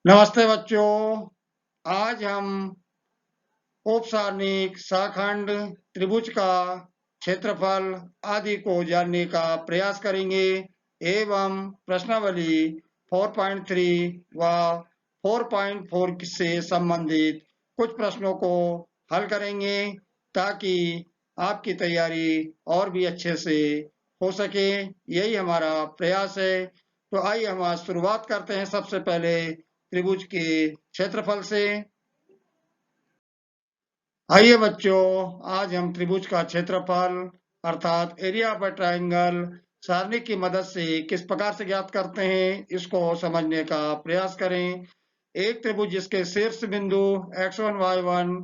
नमस्ते बच्चों। आज हम उपसारणिक शाखंड त्रिभुज का क्षेत्रफल आदि को जानने का प्रयास करेंगे एवं प्रश्नावली 4.3 व 4.4 से संबंधित कुछ प्रश्नों को हल करेंगे ताकि आपकी तैयारी और भी अच्छे से हो सके। यही हमारा प्रयास है। तो आइए हम आज शुरुआत करते हैं सबसे पहले त्रिभुज के क्षेत्रफल से। आइए बच्चों, आज हम त्रिभुज का क्षेत्रफल अर्थात एरिया ऑफ अ ट्रायंगल सारणी की मदद से किस प्रकार से ज्ञात करते हैं इसको समझने का प्रयास करें। एक त्रिभुज जिसके शीर्ष बिंदु x1 y1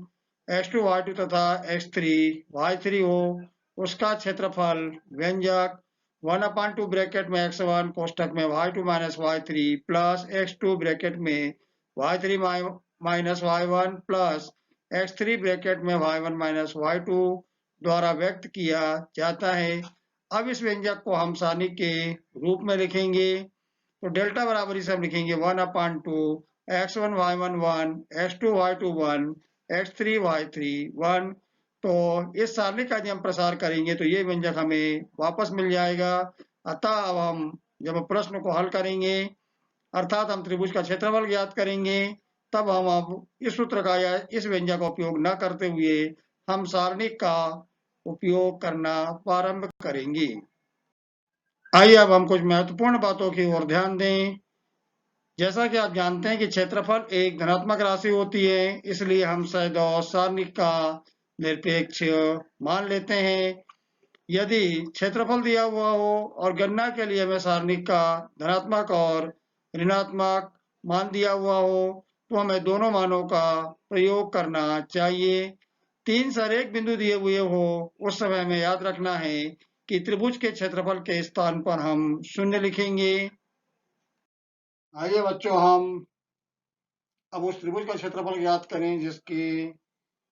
x2 y2 तथा x3 y3 हो, उसका क्षेत्रफल व्यंजक 1/2 ब्रैकेट में x1 कोष्ठक में y2 minus y3 plus x2 bracket में y3 minus y1 plus x3 bracket में y1 माइनस y2 द्वारा व्यक्त किया जाता है। अब इस व्यंजक को हम सारणी के रूप में लिखेंगे। तो डेल्टा बराबरी से हम लिखेंगे 1/2 x1 y1 1 x2 y2 1 x3 y3 1। तो इस सारणी का यदि हम प्रसार करेंगे तो ये व्यंजक हमें वापस मिल जाएगा। अतः अब हम जब प्रश्न को हल करेंगे अर्थात हम त्रिभुज का क्षेत्रफल ज्ञात करेंगे, तब हम अब इस सूत्र का या इस व्यंजक का उपयोग न करते हुए हम सारणिक का उपयोग करना प्रारंभ करेंगे। आइए अब हम कुछ महत्वपूर्ण बातों की ओर ध्यान दें। जैसा कि आप जानते हैं कि क्षेत्रफल एक धनात्मक राशि होती है, इसलिए हम सदैव सारणिक का निरपेक्ष मान लेते हैं। यदि क्षेत्रफल दिया हुआ हो और गणना के लिए हमें सारणिक का धनात्मक और ऋणात्मक मान दिया हुआ हो तो हमें दोनों मानों का प्रयोग करना चाहिए। 3 से एक बिंदु दिए हुए हो उस समय हमें याद रखना है कि त्रिभुज के क्षेत्रफल के स्थान पर हम 0 लिखेंगे। आइए बच्चों, हम अब उस त्रिभुज का क्षेत्रफल ज्ञात करें जिसके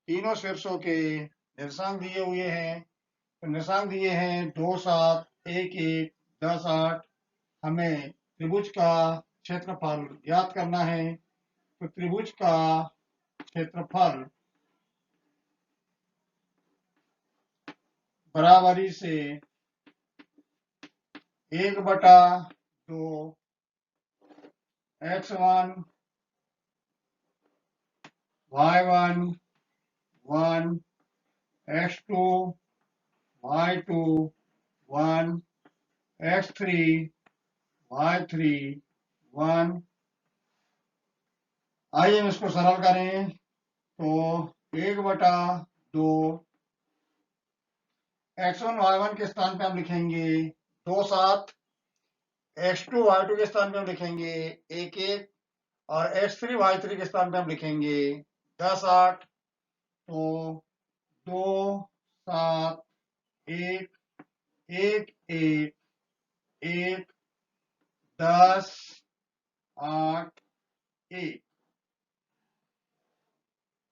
तीनों शीर्षों के निर्देशांक दिए हुए हैं। तो निर्देशांक दिए हैं 2 7 1 1 10 8। हमें त्रिभुज का क्षेत्रफल ज्ञात करना है। तो त्रिभुज का क्षेत्रफल बराबरी से 1/2 x1 y1 1 x2 y2 1 x3 y3 1। आइए हम इसको सरल करें। तो 1/2 x1 y1 के स्थान पे हम लिखेंगे 2 7, x2 y2 के स्थान पे हम लिखेंगे 1 1 और x3 y3 के स्थान पे हम लिखेंगे 10 8। तो 2 7 1 1 1 1 10 8 1।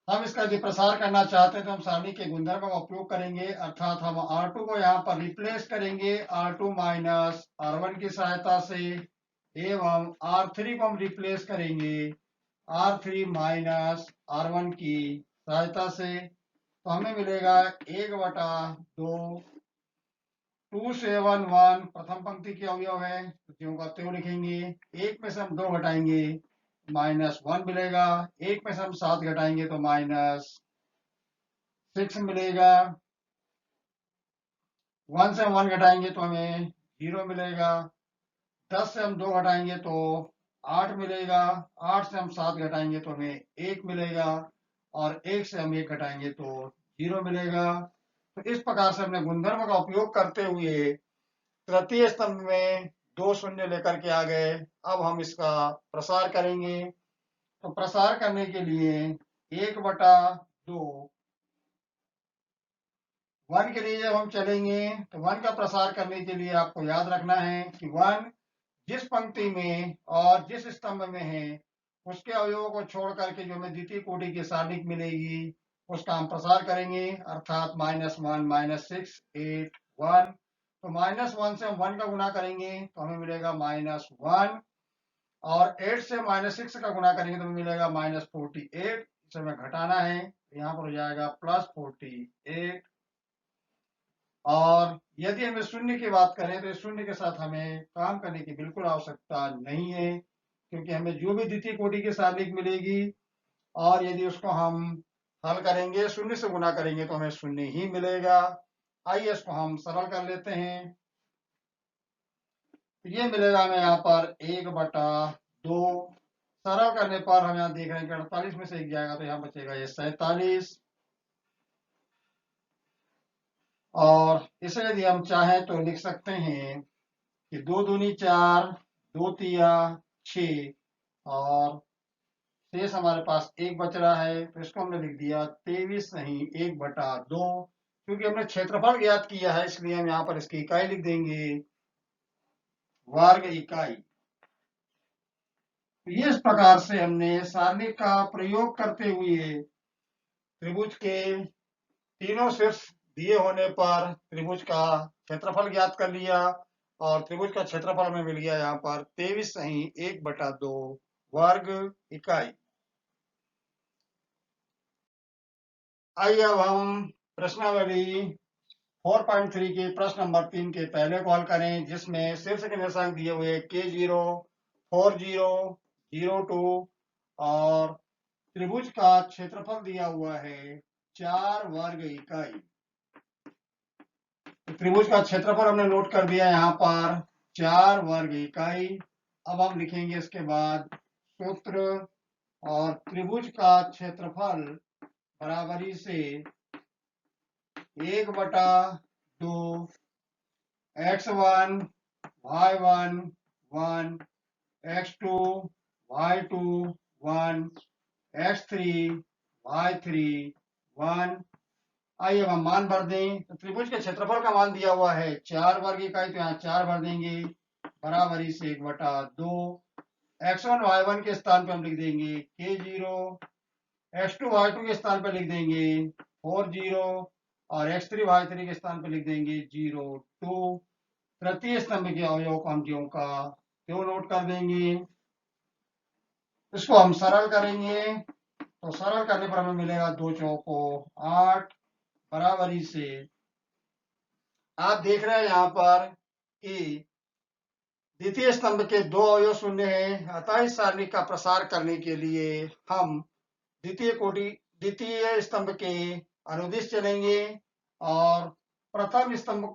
हम इसका यदि प्रसार करना चाहते हैं तो हम सारणी के गुणधर्म का उपयोग करेंगे, अर्थात हम R2 को यहाँ पर रिप्लेस करेंगे R2 माइनस R1 की सहायता से, एवं R3 को हम रिप्लेस करेंगे R3 माइनस R1 की सहायता से। तो हमें मिलेगा 1/2 2 7 1 प्रथम पंक्ति के अवयव है तो त्यों का त्यों लिखेंगे। 1 में से हम 2 घटाएंगे -1 मिलेगा। 1 में से हम 7 घटाएंगे तो -6 मिलेगा। 1 से हम 1 घटाएंगे तो हमें 0 मिलेगा। 10 से हम 2 घटाएंगे तो 8 मिलेगा। 8 से हम 7 घटाएंगे तो हमें 1 मिलेगा और 1 से हम 1 घटाएंगे तो 0 मिलेगा। तो इस प्रकार से हमने गुणधर्म का उपयोग करते हुए तृतीय स्तंभ में 2 शून्य लेकर के आ गए। अब हम इसका प्रसार करेंगे। तो प्रसार करने के लिए 1/2 1 के लिए जब हम चलेंगे तो 1 का प्रसार करने के लिए आपको याद रखना है कि 1 जिस पंक्ति में और जिस स्तंभ में है उसके अवयवों को छोड़ करके जो हमें द्वितीय कोटि की सारणिक मिलेगी उसका हम प्रसार करेंगे, अर्थात -1 -6 8 1। तो -1 से हम 1 का गुना करेंगे तो हमें मिलेगा -1 और 8 से -6 का गुणा करेंगे तो मिलेगा -48। इसे हमें घटाना है, यहाँ पर हो जाएगा +48। और यदि हमें शून्य की बात करें तो इस शून्य के साथ हमें काम करने की बिल्कुल आवश्यकता नहीं है, क्योंकि हमें जो भी द्वितीय कोटि की सारणिक मिलेगी और यदि उसको हम हल करेंगे, शून्य से गुणा करेंगे तो हमें शून्य ही मिलेगा। आइए इसको हम सरल कर लेते हैं। तो ये मिलेगा हमें यहाँ पर 1/2। सरल करने पर हम यहाँ देख रहे हैं कि 48 में से 1 जाएगा तो यहाँ बचेगा ये 47। और इसे यदि हम चाहें तो लिख सकते हैं कि 2 दूनी 4, 2 तिया 6 और शेष हमारे पास 1 बच रहा है, तो इसको हमने लिख दिया 23 नहीं 1/2। क्योंकि हमने क्षेत्रफल ज्ञात किया है इसलिए हम यहाँ पर इसकी इकाई लिख देंगे, वर्ग इकाई। तो इस प्रकार से हमने सारणी का प्रयोग करते हुए त्रिभुज के तीनों शीर्ष दिए होने पर त्रिभुज का क्षेत्रफल ज्ञात कर लिया और त्रिभुज का क्षेत्रफल हमें मिल गया यहाँ पर 23 सही 1/2 वर्ग इकाई। आइए अब हम प्रश्नावली 4.3 के प्रश्न नंबर 3 के पहले को हल करें, जिसमें शीर्ष के निर्देशांक दिए हुए K0, 40, 02 और त्रिभुज का क्षेत्रफल दिया हुआ है 4 वर्ग इकाई। त्रिभुज का क्षेत्रफल हमने नोट कर दिया यहाँ पर 4 वर्ग इकाई। अब हम लिखेंगे इसके बाद सूत्र, और त्रिभुज का क्षेत्रफल बराबरी से 1/2 x1 y1 1 x2 y2 1 x3 y3 1। आइए अब हम मान भर दें। तो त्रिभुज के क्षेत्रफल का मान दिया हुआ है 4 वर्ग इकाई, तो यहाँ 4 भर देंगे, बराबरी से 1/2। x1 y1 के स्थान पे हम लिख देंगे K0, x2 y2 के स्थान पे लिख देंगे 40 और x3 y3 के स्थान पे लिख देंगे 02। तृतीय स्तंभ के अवयव को हम ज्यों का त्यों नोट कर देंगे। इसको हम सरल करेंगे, तो सरल करने पर हमें मिलेगा 2 चौको 8, बराबरी से आप देख रहे हैं यहाँ पर कि द्वितीय स्तंभ के 2 अवयव शून्य हैं, अतः इस सारणी का प्रसार करने के लिए हम द्वितीय स्तंभ के अनुदिश चलेंगे और प्रथम स्तंभ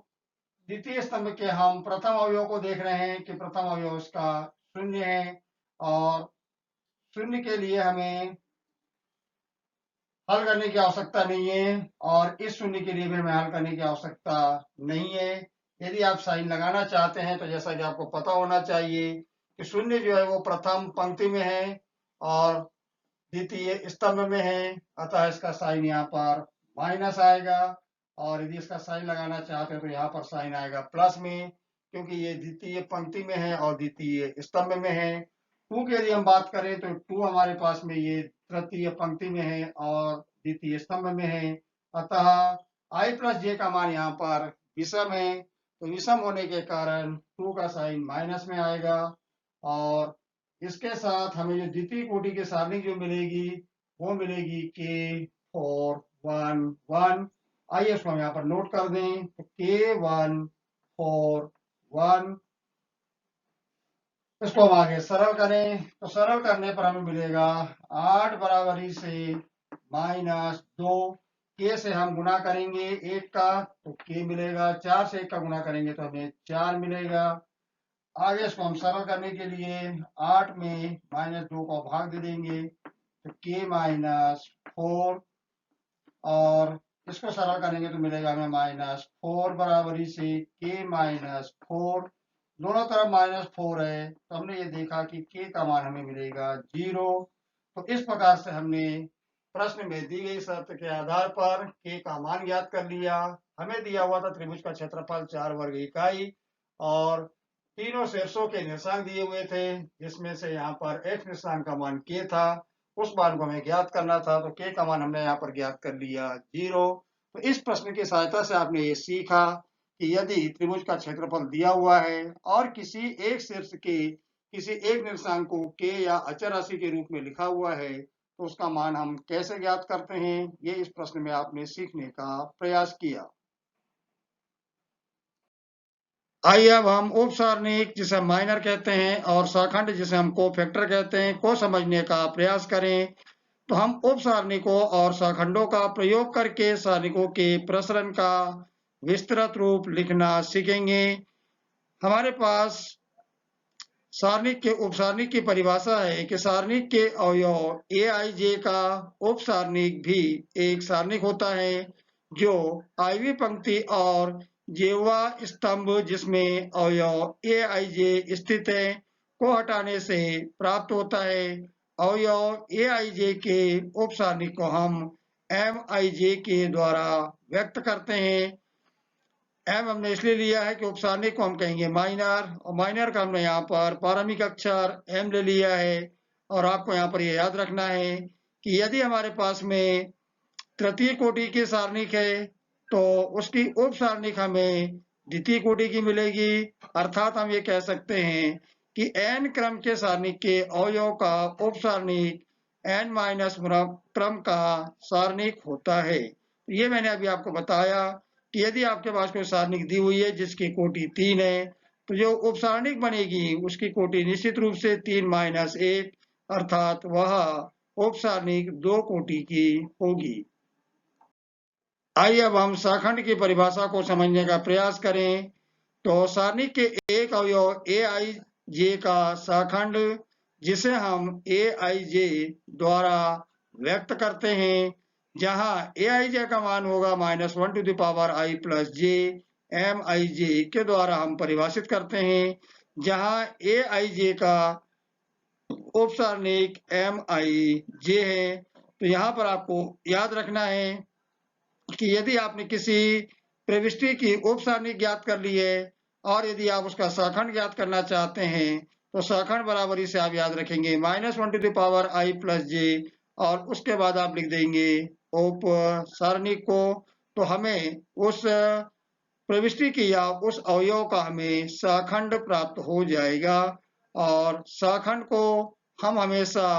द्वितीय स्तंभ के हम प्रथम अवयव को देख रहे हैं कि प्रथम अवयव इसका शून्य है और शून्य के लिए हमें हल करने की आवश्यकता नहीं है और इस शून्य के लिए भी हमें हल करने की आवश्यकता नहीं है। यदि आप साइन लगाना चाहते हैं तो जैसा कि आपको पता होना चाहिए कि शून्य जो है वो प्रथम पंक्ति में है और द्वितीय स्तंभ में है, अतः इसका साइन यहाँ पर माइनस आएगा। और यदि इसका साइन लगाना चाहते हैं तो यहाँ पर साइन आएगा प्लस में, क्योंकि ये द्वितीय पंक्ति में है और द्वितीय स्तंभ में है। 2 की यदि हम बात करें तो 2 हमारे पास में ये तृतीय पंक्ति में है और द्वितीय स्तंभ में है, अतः i प्लस j का मान यहाँ पर विषम है, तो विषम होने के कारण 2 का साइन माइनस में आएगा। और इसके साथ हमें जो द्वितीय कोटि की सारणी जो मिलेगी वो मिलेगी K4 1 1। आइए इसको हम यहाँ पर नोट कर दें, तो K1 4 1। इसको हम आगे सरल करें, तो सरल करने पर हमें मिलेगा 8 बराबरी से -2। K से हम गुणा करेंगे 1 का तो K मिलेगा, 4 से 1 का गुणा करेंगे तो हमें 4 मिलेगा। आगे इसको हम सरल करने के लिए 8 में -2 को भाग दे देंगे तो K -4 और इसको सरल करेंगे तो मिलेगा हमें -4 बराबरी से K -4। दोनों तरफ -4 है तो हमने ये देखा कि K का मान हमें मिलेगा 0। तो इस प्रकार से हमने प्रश्न में दी गई शर्त के आधार पर K का मान ज्ञात कर लिया। हमें दिया हुआ था त्रिभुज का क्षेत्रफल 4 वर्ग इकाई और तीनों शीर्षों के निर्देशांक दिए हुए थे, जिसमें से यहाँ पर x निर्देशांक का मान K था, उस मान को हमें ज्ञात करना था, तो K का मान हमने यहाँ पर ज्ञात कर लिया 0। तो इस प्रश्न की सहायता से आपने ये सीखा कि यदि त्रिभुज का क्षेत्रफल दिया हुआ है और किसी एक शीर्ष के किसी एक निर्देशांक को k या अचर राशि के रूप में लिखा हुआ है, तो उसका मान हम कैसे ज्ञात करते हैं, ये इस प्रश्न में आपने सीखने का प्रयास किया। आइए अब हम उप सारणिक जिसे हम माइनर कहते हैं और शाखंड जिसे हम कोफैक्टर कहते हैं को समझने का प्रयास करें। तो हम उप सारणिकों और शाखंडों का प्रयोग करके सारणिकों के प्रसरण का विस्तृत रूप लिखना सीखेंगे। हमारे पास सारणिक के उप सारणिक की परिभाषा है कि सारणिक के अवयव aij का उप सारणिक भी एक सारणिक होता है जो आईवी पंक्ति और जेवा स्तंभ जिसमें अवयव aij स्थित है को हटाने से प्राप्त होता है। अवयव aij के उप सारणिक को हम mij के द्वारा व्यक्त करते हैं। एम हमने इसलिए लिया है कि उपसारणिक को हम कहेंगे माइनर, और माइनर का हमने यहाँ पर प्रारंभिक अक्षर एम ले लिया है। और आपको यहाँ पर ये याद रखना है कि यदि हमारे पास में तृतीय कोटि की सारणिक है तो उसकी उप सारणिक हमें द्वितीय कोटि की मिलेगी। अर्थात हम ये कह सकते हैं कि n क्रम के सारणिक के अवयव का उप सारणिक n माइनस क्रम का सारणिक होता है। ये मैंने अभी आपको बताया कि यदि आपके पास कोई सारणिक दी हुई है जिसकी कोटि 3 है, तो जो उप सारणिक बनेगी उसकी कोटि निश्चित रूप से 3 माइनस 1 अर्थात वह उप सारणिक 2 कोटि की होगी। आइए अब हम शाखंड की परिभाषा को समझने का प्रयास करें। तो सारणिक के एक अवयव aij का शाखंड जिसे हम aij द्वारा व्यक्त करते हैं, जहां aij का मान होगा -1 to the power i plus j mij के द्वारा हम परिभाषित करते हैं, जहां aij का उप सारणिक mij है। तो यहाँ पर आपको याद रखना है कि यदि आपने किसी प्रविष्टि की उप सारणी ज्ञात कर ली है और यदि आप उसका शाखंड ज्ञात करना चाहते हैं, तो शाखंड बराबरी से आप याद रखेंगे -1 to the power i plus j और उसके बाद आप लिख देंगे उप सारणी को। तो हमें उस प्रविष्टि की या उस अवयव का हमें शाखंड प्राप्त हो जाएगा और शाखंड को हम हमेशा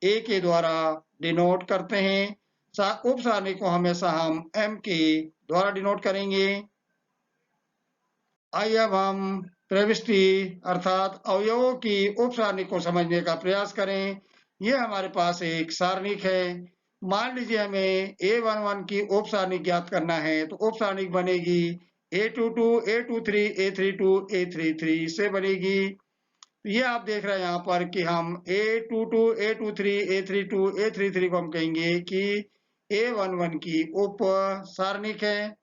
a के द्वारा डिनोट करते हैं। उप सारणी को हमेशा हम m के द्वारा डिनोट करेंगे। आइए अब हम प्रविष्टि अर्थात अवयवों की उप सारणी को समझने का प्रयास करें। ये हमारे पास एक सारणिक है। मान लीजिए हमें a11 की उप सारणी ज्ञात करना है, तो उप सारणी बनेगी a22, a23, a32, a33 से बनेगी। ये आप देख रहे हैं यहाँ पर कि हम a22, a23, a32, a33 को हम कहेंगे कि a11 की उप सारणिक है।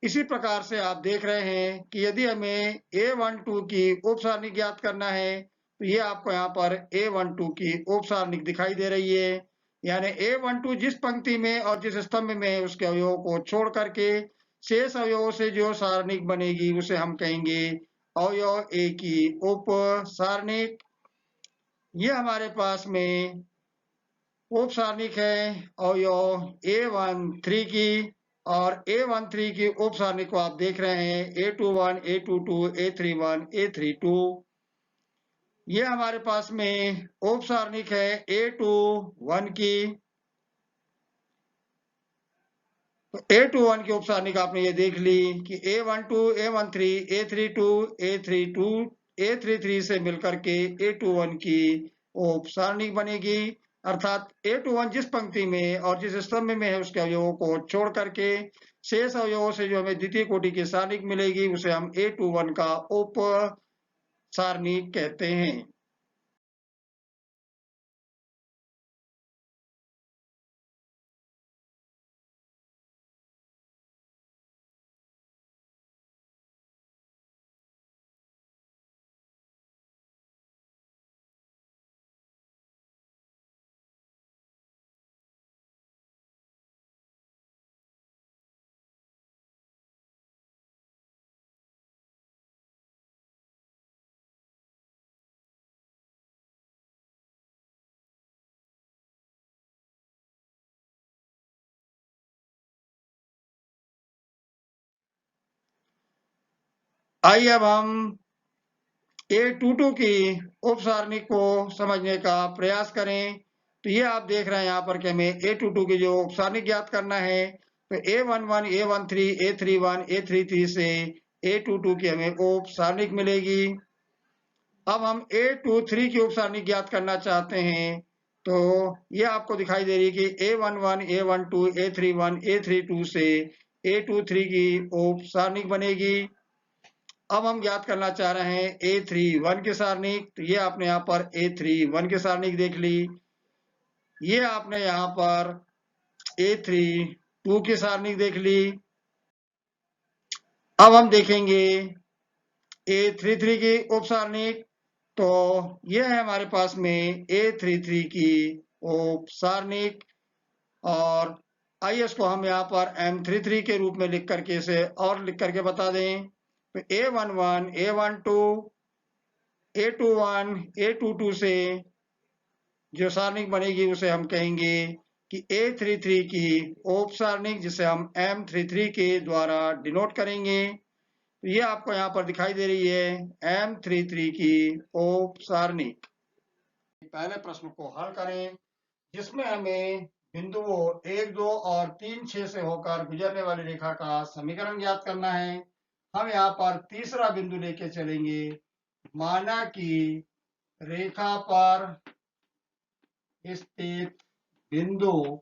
इसी प्रकार से आप देख रहे हैं कि यदि हमें a12 की उप सारणिक ज्ञात करना है, तो ये आपको यहाँ पर a12 की उप सारणिक दिखाई दे रही है। यानी a12 जिस पंक्ति में और जिस स्तंभ में है उसके अवयवों को छोड़ करके शेष अवयवों से जो सारणिक बनेगी उसे हम कहेंगे अवयव a की उप सारणिक। ये हमारे पास में उप सारणिक है अवयव a13 की, और a13 की उप सारणिक को आप देख रहे हैं a21, a22, a31, a32। ये हमारे पास में उप सारणिक है a21 की। तो a21 की उप सारणिक आपने ये देख ली कि a12, a13, a32, a32, a33 से मिलकर के a21 की उप सारणिक बनेगी। अर्थात a21 जिस पंक्ति में और जिस स्तंभ में है उसके अवयवों को छोड़ करके शेष अवयवों से जो हमें द्वितीय कोटि की सारणिक मिलेगी उसे हम a21 का उप सारणिक कहते हैं। आइए अब हम A22 की उप सारणी को समझने का प्रयास करें। तो ये आप देख रहे हैं यहाँ पर कि हमें A22 की जो उप सारणी ज्ञात करना है, तो A11, A13, A31, A33 से A22 की हमें उप सारणी मिलेगी। अब हम A23 की उप सारणी ज्ञात करना चाहते हैं, तो ये आपको दिखाई दे रही है कि A11, A12, A31, A32 से A23 की उप सारणी बनेगी। अब हम ज्ञात करना चाह रहे हैं A31 की सारणी। तो ये आपने यहाँ पर A31 की सारणी देख ली। ये आपने यहाँ पर A32 की सारणी देख ली। अब हम देखेंगे A33 की उप सारणी। तो ये है हमारे पास में A33 की उप सारणी, और आइए इसको हम यहाँ पर M33 के रूप में लिख करके इसे और लिख करके बता दें। तो A11, A12, A21, A22 से जो सारणिक बनेगी उसे हम कहेंगे कि A33 की उप सारणिक, जिसे हम M33 के द्वारा डिनोट करेंगे। तो ये आपको यहाँ पर दिखाई दे रही है M33 की उप सारणिक। पहले प्रश्न को हल करें, जिसमें हमें बिंदुओं 1, 2 और 3, 6 से होकर गुजरने वाली रेखा का समीकरण ज्ञात करना है। हम यहाँ पर तीसरा बिंदु लेके चलेंगे। माना कि रेखा पर स्थित बिंदु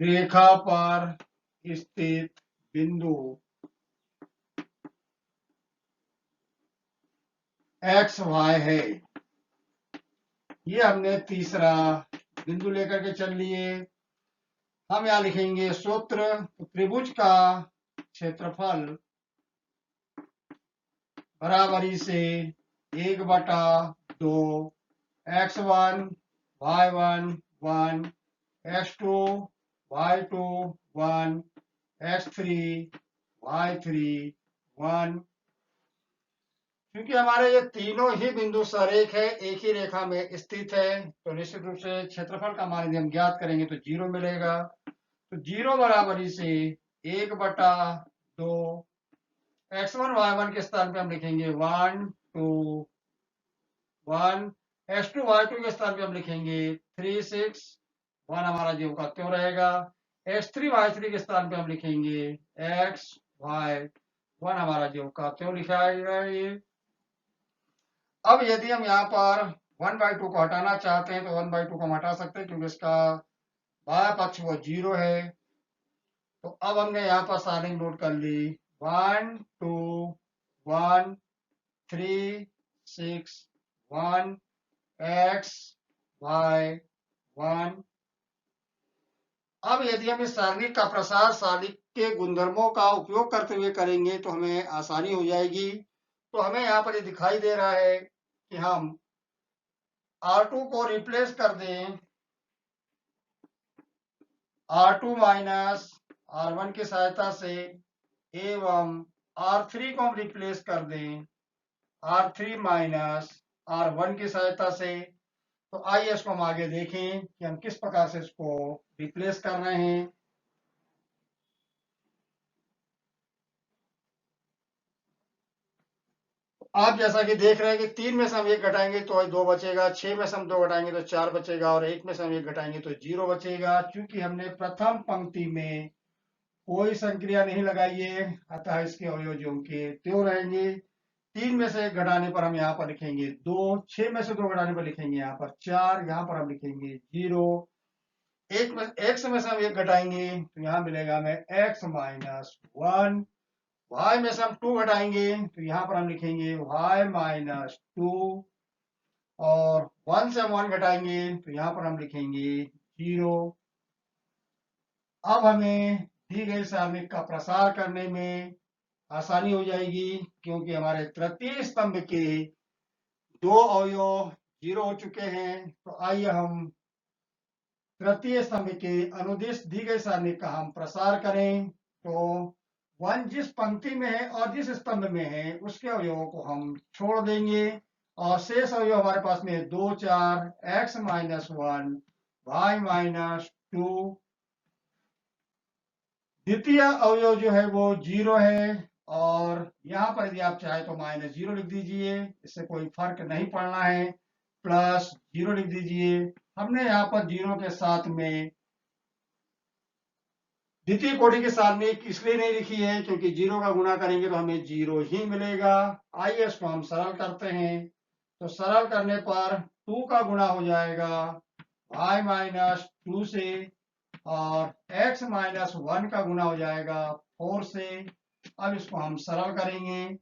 रेखा पर स्थित बिंदु एक्स वाई है। ये हमने तीसरा बिंदु लेकर के चल लिए। हम यहाँ लिखेंगे सूत्र। त्रिभुज का क्षेत्रफल बराबरी से 1/2 x1 y1 1 x2 y2 1 x3 y3 1। क्योंकि हमारे ये तीनों ही बिंदु सरेख है, एक ही रेखा में स्थित है, तो निश्चित रूप से क्षेत्रफल का मान यदि हम ज्ञात करेंगे तो 0 मिलेगा। तो 0 बराबरी से 1/2 x1 y1 के स्थान पे हम लिखेंगे 1 2 1, x2 y2 के स्थान पे हम लिखेंगे 3 6 1, हमारा जो का त्यों रहेगा। x3 y3 के स्थान पे हम लिखेंगे x y 1, हमारा जो का त्यों लिखाएगा ये। अब यदि हम यहाँ पर 1/2 को हटाना चाहते हैं तो 1/2 को हम हटा सकते हैं, क्योंकि इसका बाया पक्ष वो 0 है। तो अब हमने यहाँ पर सारणी नोट कर ली 1 2 1 3 6 1 x y 1। अब यदि हम इस सारणी का प्रसार सारणी के गुणधर्मों का उपयोग करते हुए करेंगे तो हमें आसानी हो जाएगी। तो हमें यहाँ पर ये दिखाई दे रहा है कि हम R2 को रिप्लेस कर दें R2 माइनस R1 की सहायता से, एवं R3 को हम रिप्लेस कर दें R3 माइनस R1 की सहायता से। तो आइए इसको हम आगे देखें कि हम किस प्रकार से इसको रिप्लेस कर रहे हैं। आप जैसा कि देख रहे हैं कि 3 में से हम 1 घटाएंगे तो 2 बचेगा, 6 में से हम 2 घटाएंगे तो 4 बचेगा, और 1 में से हम 1 घटाएंगे तो 0 बचेगा। क्योंकि हमने प्रथम पंक्ति में कोई संक्रिया नहीं लगाई है, अतः इसके अवयव जो के त्यों रहेंगे। 3 में से 1 घटाने पर हम यहाँ पर लिखेंगे 2, 6 में से 2 घटाने पर लिखेंगे यहाँ पर 4, यहाँ पर हम लिखेंगे 0। 1 में से हम 1 घटाएंगे तो यहाँ मिलेगा हमें x माइनस 1। y में से हम 2 घटाएंगे तो यहाँ पर हम लिखेंगे y माइनस 2, और 1 से हम 1 घटाएंगे तो यहाँ पर हम लिखेंगे 0। अब हमें दी गई सारणी का प्रसार करने में आसानी हो जाएगी, क्योंकि हमारे तृतीय स्तंभ के 2 अवयव 0 हो चुके हैं। तो आइए हम तृतीय स्तंभ के अनुदिश दी गई सारणी का हम प्रसार करें। तो 1 जिस पंक्ति में है और जिस स्तंभ में है उसके अवयवों को हम छोड़ देंगे, और शेष अवयव हमारे पास में 2 4 x माइनस 1 y माइनस 2। द्वितीय अवयव जो है वो 0 है, और यहाँ पर यदि आप चाहे तो -0 लिख दीजिए, इससे कोई फर्क नहीं पड़ना है, +0 लिख दीजिए। हमने यहाँ पर 0 के साथ में द्वितीय कोटि की सारणिक इसलिए नहीं लिखी है क्योंकि 0 का गुणा करेंगे तो हमें 0 ही मिलेगा। आइए इसको हम सरल करते हैं। तो सरल करने पर 2 का गुणा हो जाएगा y-2 से, और x-1 का गुणा हो जाएगा 4 से। अब इसको हम सरल करेंगे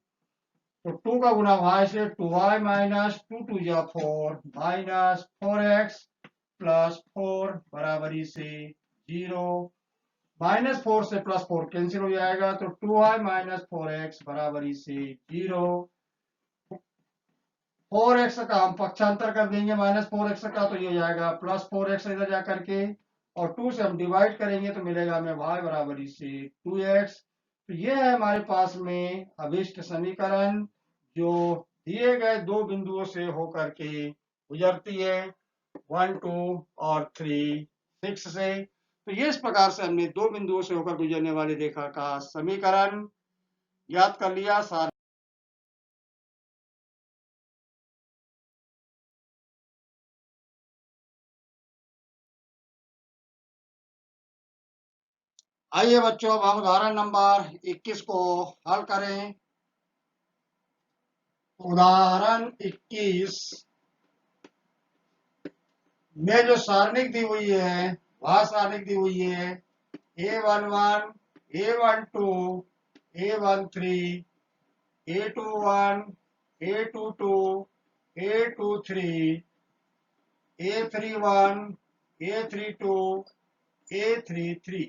तो 2 का गुणा y से 2y-2 2 जा 4 -4x + 4 बराबरी से 0। -4 से +4 कैंसिल हो जाएगा तो 2y - 4x बराबरी से 0। 4x का हम पक्षांतर कर देंगे -4x का, तो ये हो जाएगा +4x इधर जा करके, और 2 से हम डिवाइड करेंगे तो मिलेगा हमें y बराबरी से 2x। तो ये है हमारे पास में अभिष्ट समीकरण जो दिए गए दो बिंदुओं से होकर के गुजरती है, 1 2 और 3 6 से। तो ये इस प्रकार से हमने दो बिंदुओं से होकर गुजरने वाली रेखा का समीकरण याद कर लिया। आइए बच्चों, अब हम उदाहरण नंबर 21 को हल करें। उदाहरण 21 में जो सारणिक दी हुई है वह सारणिक दी हुई है A11, A12, A13, A21, A22, A23, A31, A32, A33।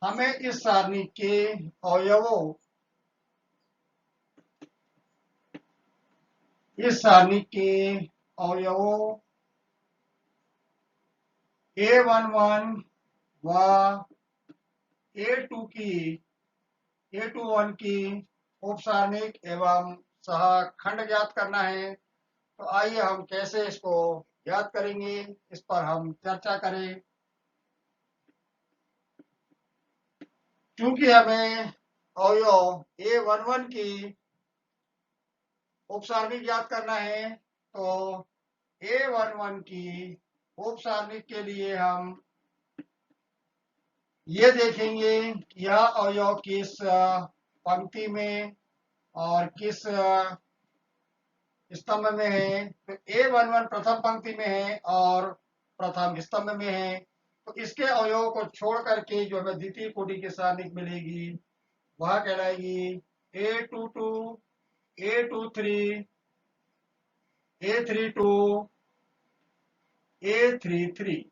हमें इस सारणी के अवयवों A11 व A21 की उपसारणिक एवं सहखंड ज्ञात करना है। तो आइए हम कैसे इसको ज्ञात करेंगे, इस पर हम चर्चा करें। क्योंकि हमें अवयव A11 की उपसारणिक ज्ञात करना है, तो A11 की उपसारणिक के लिए हम ये देखेंगे कि यह अवयव किस पंक्ति में और किस स्तंभ में है। तो A11 प्रथम पंक्ति में है और प्रथम स्तंभ में है, तो इसके अवयवों को छोड़ करके जो हमें द्वितीय कोटि की सारणिक मिलेगी वह कहलाएगी A22, A23, A32, A33।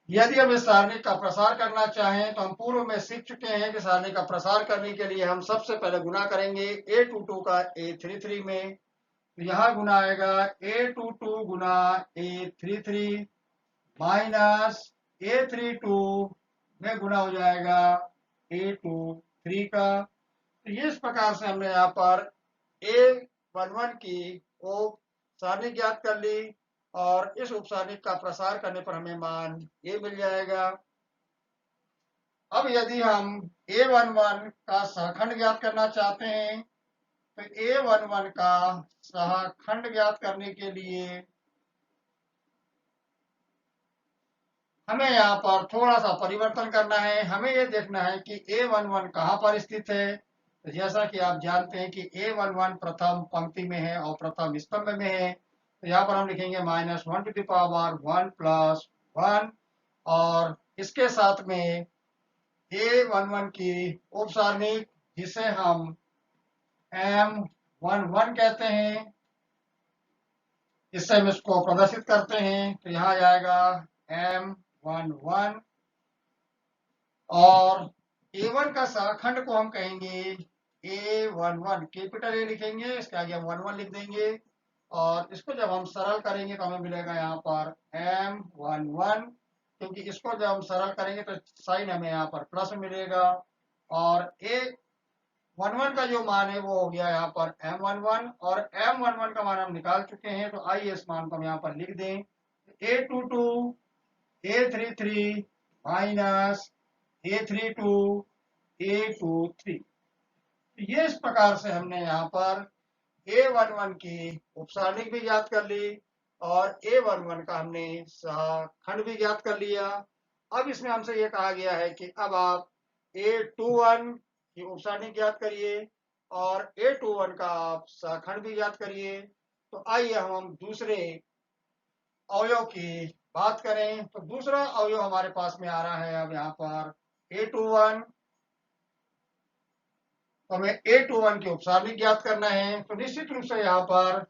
यदि हम इस सारणी का प्रसार करना चाहें तो हम पूर्व में सीख चुके हैं कि सारणी का प्रसार करने के लिए हम सबसे पहले गुणा करेंगे A22 का A33 में। तो यहाँ गुणा आएगा A22 गुना A33 माइनस A32 में गुणा हो जाएगा A23 का। तो ये इस प्रकार से हमने यहाँ पर A11 की उप सारणी ज्ञात कर ली, और इस उप सारणी का प्रसार करने पर हमें मान ये मिल जाएगा। अब यदि हम A11 का सहखंड ज्ञात करना चाहते हैं तो A11 का सहखंड ज्ञात करने के लिए हमें यहाँ पर थोड़ा सा परिवर्तन करना है। हमें ये देखना है कि A11 कहाँ पर स्थित है। तो जैसा कि आप जानते हैं कि A11 प्रथम पंक्ति में है और प्रथम स्तंभ में है, तो यहाँ पर हम लिखेंगे -1 to the power 1 + 1, और इसके साथ में A11 की उपसारणिक जिसे हम M11 कहते हैं, इससे हम इसको प्रदर्शित करते हैं। तो यहाँ जाएगा M11, और A1 का सहखंड को हम कहेंगे A11, कैपिटल A लिखेंगे, इसके आगे हम 11 लिख देंगे, और इसको जब हम सरल करेंगे तो हमें मिलेगा यहाँ पर M11, क्योंकि इसको जब हम सरल करेंगे तो साइन हमें यहाँ पर प्लस मिलेगा, और A11 का जो मान है वो हो गया यहाँ पर M11, और M11 का मान हम निकाल चुके हैं। तो आइए इस मान को हम यहाँ पर लिख दें। A22 A33 minus A32 A23। ये इस प्रकार से हमने यहाँ पर A11 की उपसारणिक भी ज्ञात कर ली और A11 का हमने खंड भी ज्ञात कर लिया। अब इसमें हमसे ये कहा गया है कि अब आप A21 की उपसारणिक ज्ञात करिए और A21 का आप खंड भी ज्ञात करिए। तो आइए हम दूसरे अवयव की बात करें। तो दूसरा अवयव हमारे पास में आ रहा है अब यहाँ पर A21। तो हमें A21 की उपसारणिक ज्ञात करना है। तो निश्चित रूप से यहाँ पर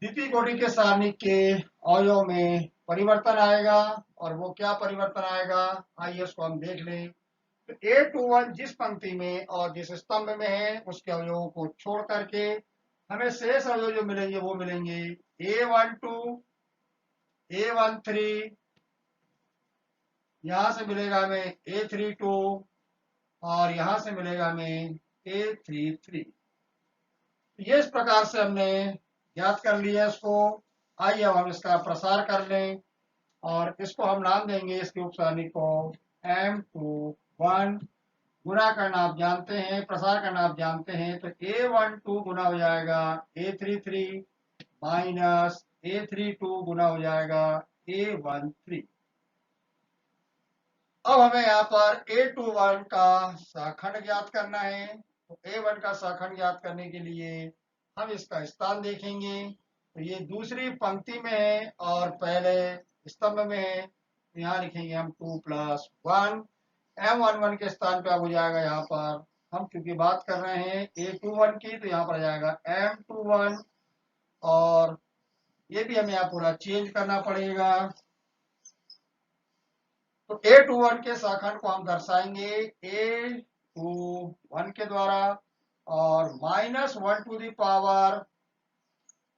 द्वितीय कोटि के सारणिक के अवयव में परिवर्तन आएगा और वो क्या परिवर्तन आएगा, आइए उसको हम देख लें। तो A21 जिस पंक्ति में और जिस स्तंभ में है उसके अवयवों को छोड़ करके हमें शेष अवयव जो मिलेंगे वो मिलेंगे A12, A13, यहां से मिलेगा हमें A32 और यहां से मिलेगा हमें A33। ये इस प्रकार से हमने ज्ञात कर लिया इसको। आइए अब हम इसका प्रसार कर लें और इसको हम नाम देंगे इसकी उपसारणिक को M21। गुणा करना आप जानते हैं, प्रसार करना आप जानते हैं। तो A12 गुना हो जाएगा A33 माइनस A32 गुना हो जाएगा A13। अब हमें यहाँ पर A21 का सहखंड ज्ञात करना है। तो A1 का सहखंड ज्ञात करने के लिए हम इसका स्थान देखेंगे। तो ये दूसरी पंक्ति में है और पहले स्तंभ में है। तो यहाँ लिखेंगे हम 2 + 1। M11 के स्थान पे अब हो जाएगा यहाँ पर, हम क्योंकि बात कर रहे हैं A21 की, तो यहाँ पर आ जाएगा M21 और ये भी हमें यहाँ पूरा चेंज करना पड़ेगा। तो A21 के सहखंड को हम दर्शाएंगे A21 के द्वारा और -1 टू द पावर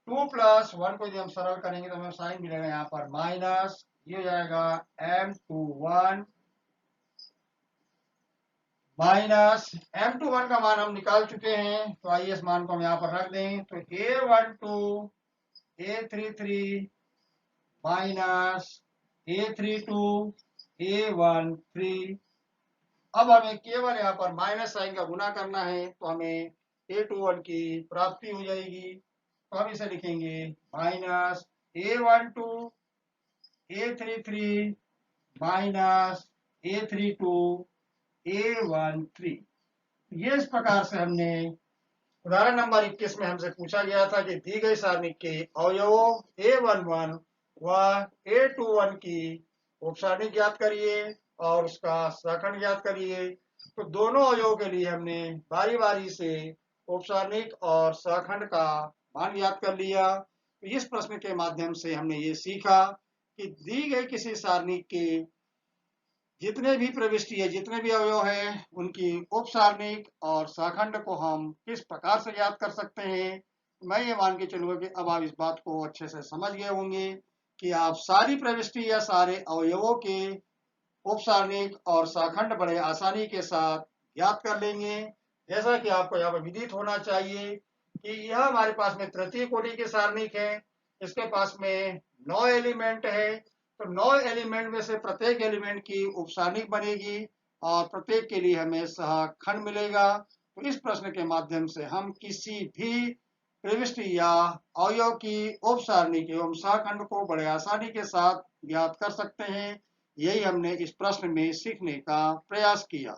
2 + 1 को यदि हम सरल करेंगे तो हमें साइन मिलेगा यहाँ पर माइनस, ये हो जाएगा M21 माइनस M21 का मान हम निकाल चुके हैं। तो आइए इस मान को हम यहाँ पर रख दें। तो A12 A33 minus A32 A13। अब हमें केवल यहाँ पर माइनस साइन का गुना करना है तो हमें A21 की प्राप्ति हो जाएगी। तो हम इसे लिखेंगे minus A12 A33 minus A32 A13। ये इस प्रकार से हमने उदाहरण नंबर 21 में हमसे पूछा गया था कि दी गई सारणी के अवयवों A11 व A21 की उपसारणिक ज्ञात करिए और उसका सहखंड ज्ञात करिए। तो दोनों अवयवों के लिए हमने बारी बारी से उपसारणिक और सहखंड का मान ज्ञात कर लिया। तो इस प्रश्न के माध्यम से हमने ये सीखा कि दी गई किसी सारणी के जितने भी प्रविष्टि है, जितने भी अवयव हैं, उनकी उपसारणिक और सहखंड को हम किस प्रकार से ज्ञात कर सकते हैं। मैं ये मान के चलूंगा कि अब आप इस बात को अच्छे से समझ गए होंगे कि आप सारी प्रविष्टि या सारे अवयवों के उपसारणिक और सहखंड बड़े आसानी के साथ ज्ञात कर लेंगे। जैसा कि आपको यहाँ पर विदित होना चाहिए कि यह हमारे पास में तृतीय कोटि के सारणिक है। इसके पास में 9 एलिमेंट है। तो 9 एलिमेंट में से प्रत्येक एलिमेंट की उपसारणिक बनेगी और प्रत्येक के लिए हमें सहखंड मिलेगा। तो इस प्रश्न के माध्यम से हम किसी भी प्रविष्टि या अवयव की उपसारणिक एवं सहखंड को बड़े आसानी के साथ ज्ञात कर सकते हैं। यही हमने इस प्रश्न में सीखने का प्रयास किया।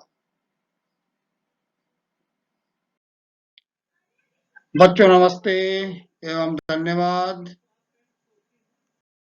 बच्चों नमस्ते एवं धन्यवाद।